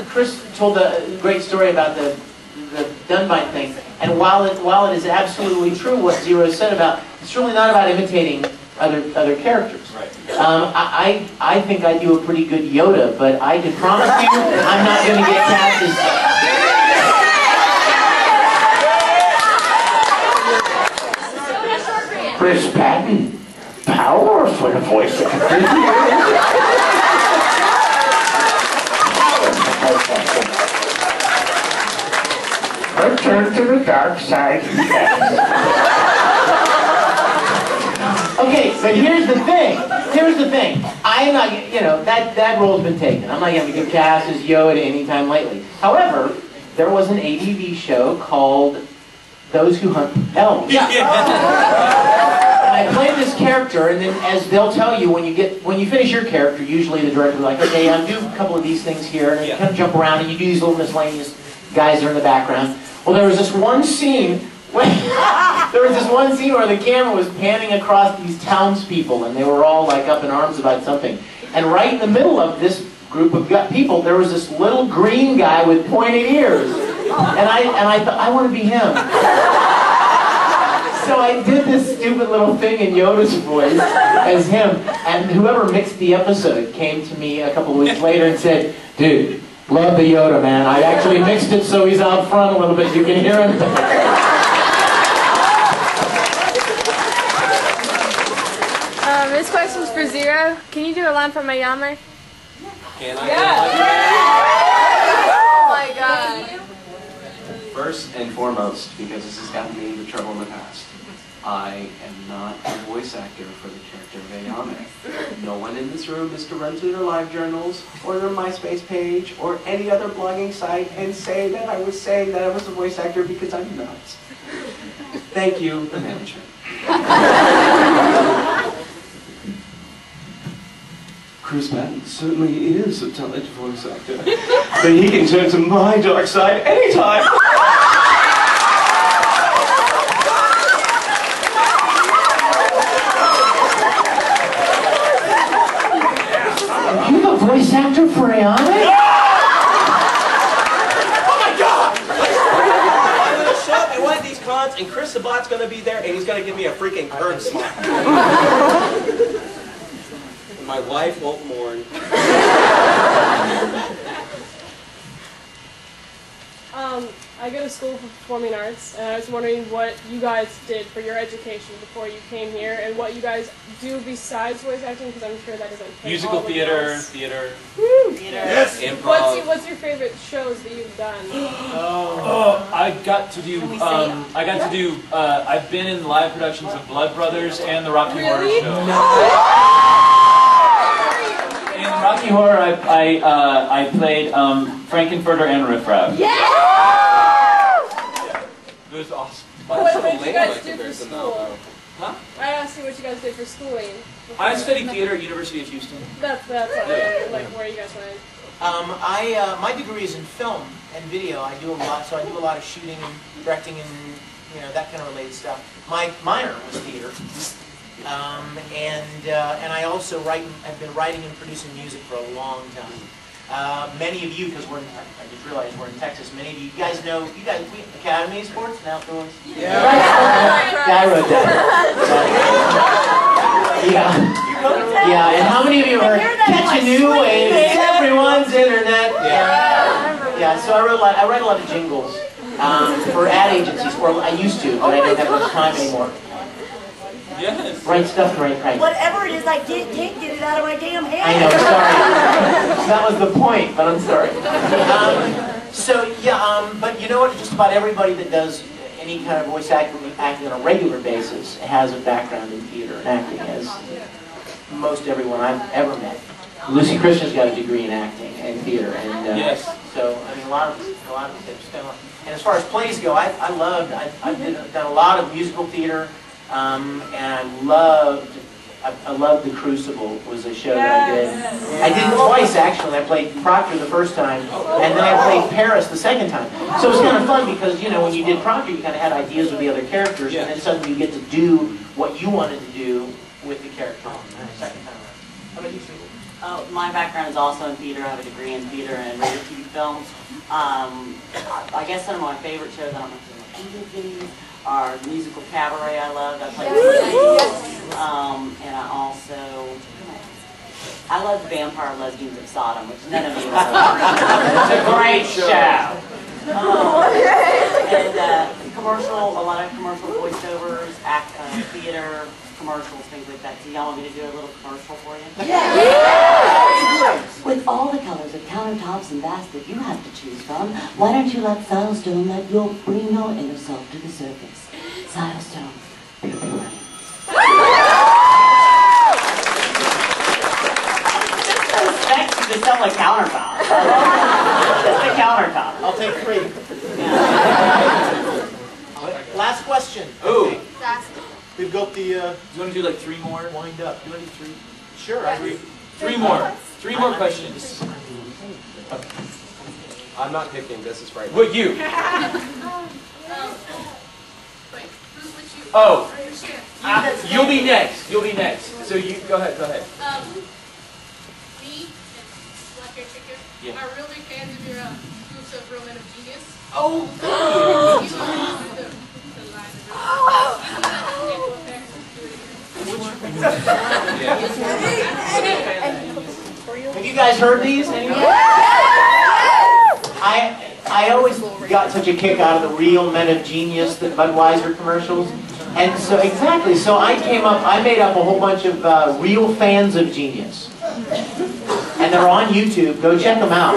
Chris told a great story about the Dunbite thing, and while it is absolutely true what Xero said about, it's really not about imitating other characters. Right. I think I do a pretty good Yoda, but I can promise you I'm not going to get cast as Chris Patton. Powerful voice actor. Return to the dark side. Okay, but here's the thing. I'm not, that role's been taken. I'm not going to get cast as Yoda anytime lately. However, there was an ATV show called Those Who Hunt Elves. Yeah. And I played this character, and then, as they'll tell you, when you finish your character, usually the director will be like, okay, do a couple of these things here, and then you kind of jump around, and you do these little miscellaneous guys that are in the background. Well, there was this one scene where the camera was panning across these townspeople, and they were all like up in arms about something. And right in the middle of this group of people, there was this little green guy with pointed ears, and I thought, I want to be him. So I did this stupid little thing in Yoda's voice as him, and whoever mixed the episode came to me a couple of weeks later and said, dude, love the Yoda, man. I actually mixed it so he's out front a little bit. You can hear him. This question's for Xero. Can you do a line from Ayame? Can I? Yeah. Oh my god. First and foremost, because this has gotten me into trouble in the past, I am not a voice actor for the character of Ayame. No one in this room is to run to their live journals, or their MySpace page, or any other blogging site and say that I was saying that I was a voice actor, because I'm not. Thank you, the management. Chris Patton certainly is a talented voice actor, but he can turn to my dark side anytime. Are you the voice actor for Ayame? Oh my god! I'm going to show up at one of these cons, and Chris Sabat's going to be there, and he's going to give me a freaking curb smile. My wife won't mourn. I go to school for performing arts, and I was wondering what you guys did for your education before you came here, and what you guys do besides voice acting, because I'm sure that doesn't take musical all the theater, bills. theater. Woo! Yes. Improv. What's your favorite shows that you've done? I've been in live productions of Blood Brothers and the Rocky Horror Really? Show. No. In Rocky Horror, I played Frankenfurter and Riff Raff. Yeah! It was awesome. What did you guys do for school? Huh? I asked you what you guys did for schooling. I studied theater at University of Houston. That's like where you guys went. My degree is in film and video. I do a lot, so I do a lot of shooting and directing and that kind of related stuff. My minor was theater, and I also have been writing and producing music for a long time. Many of you, because I just realized we're in Texas. Many of you guys know Academy Sports and Outdoors. Yeah. I wrote that. Yeah. And how many of you heard Catch a New Wave? Everyone's internet. Yeah. So I write a lot of jingles for ad agencies. Or I used to, but I don't have much time anymore. Yes. Write stuff to write. Whatever it is, I can't get it out of my damn head. I know, sorry. That was the point, but I'm sorry. But you know what? Just about everybody that does any kind of voice acting on a regular basis has a background in theater and acting, as most everyone I've ever met. Lucy Christian's got a degree in acting and theater, and yes. So I mean, a lot of us have. And as far as plays go, I've done a lot of musical theater. And I loved The Crucible. Was a show that I did. I did it twice actually. I played Proctor the first time, and then I played Paris the second time. So it was kind of fun because when you did Proctor, you kind of had ideas with the other characters, and then suddenly you get to do what you wanted to do with the character the second time around. How about you, Steve? My background is also in theater. I have a degree in theater and radio TV film. I guess some of my favorite shows, I don't know if they're movies, are musical cabaret I love. I play and I love Vampire Lesbians of Sodom, which none of you know. It's a great show. And commercial, a lot of commercial voiceovers, theater, commercials, things like that. So y'all want me to do a little commercial for you? Yeah. With all the colors of countertops and baths that you have to choose from, why don't you let Silestone bring your inner self to the surface? Silestone, be ready. Sexy to sound like countertop. Just a countertop. I'll take 3. Last question. Ooh. We've got the. Do you want to do like 3 more? Wind up. You want to do 3? Sure. 3 more. 3 more questions. I'm not picking. This is right. What you? Oh. You'll be next. You'll be next. So you go ahead. Go ahead. Me and Black Hair Chicken Yeah. are real big fans of your groups of Real Men of Genius. Oh. Have you guys heard these? I always got such a kick out of the Real Men of Genius, the Budweiser commercials. And so, exactly, so I made up a whole bunch of real fans of Genius. And they're on YouTube. Go check them out.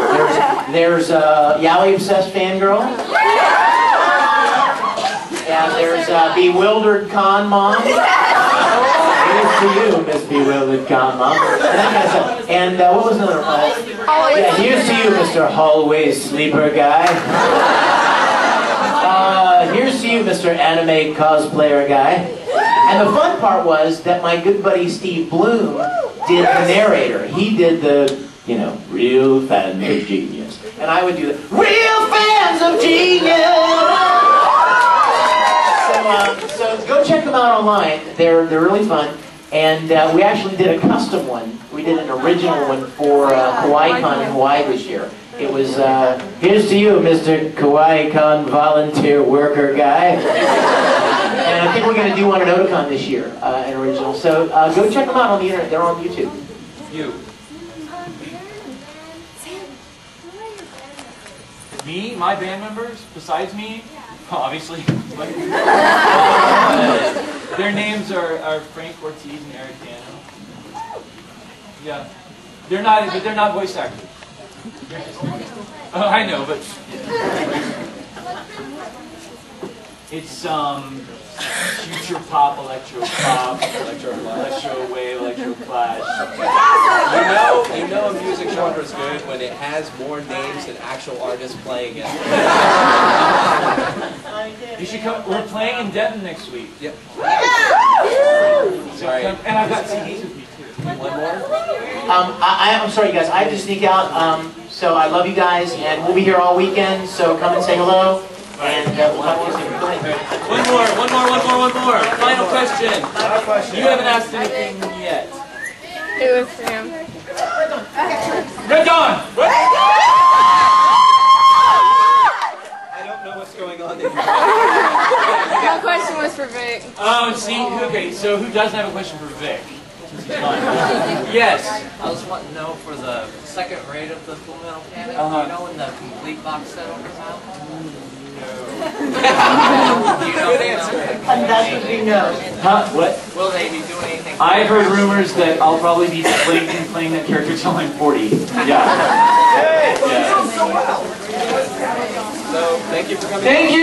There's Yaoi Obsessed Fangirl. And there's Bewildered Con Mom. Here's to you, Miss Bewildered Con Mom. And what was another one? Yeah, here's to you, Mr. Hallway Sleeper Guy. Here's to you, Mr. Anime Cosplayer Guy. And the fun part was that my good buddy Steve Bloom did the narrator. He did the, Real Fans of Genius. And I would do the Real Fans of Genius! So go check them out online. They're really fun. And we actually did a custom one. We did an original one for KawaiiCon in Hawaii this year. It was, here's to you, Mr. KawaiiCon volunteer worker guy. And I think we're going to do one at Otakon this year, an original. So go check them out on the internet. They're on YouTube. You. Me? My band members? Besides me? Obviously. Their names are Frank Ortiz and Eric Dano. Yeah. They're not voice actors. Oh, I know, but it's future pop, electro wave, electro clash. You know a music genre is good when it has more names than actual artists playing it. You should come. We're playing in Denton next week. Yep. So and I've got CDs with me too. One more? I'm sorry, guys. I have to sneak out. So I love you guys, and we'll be here all weekend. So come and say hello, and we'll talk to you soon. Good night. One more. Final question. You haven't asked anything yet. It was for him. Red Dawn! I don't know what's going on there. My question was for Vic. Oh, see, okay, so who doesn't have a question for Vic? Yes. I was wanting to know for the second raid of the Full Metal Panic, do you know when the complete box set will come out? Good answer. Undoubtedly no. Huh? What? Will they be doing anything? I've heard rumors that I'll probably be playing that character till I'm 40. Yeah. So, thank you for coming. Thank you!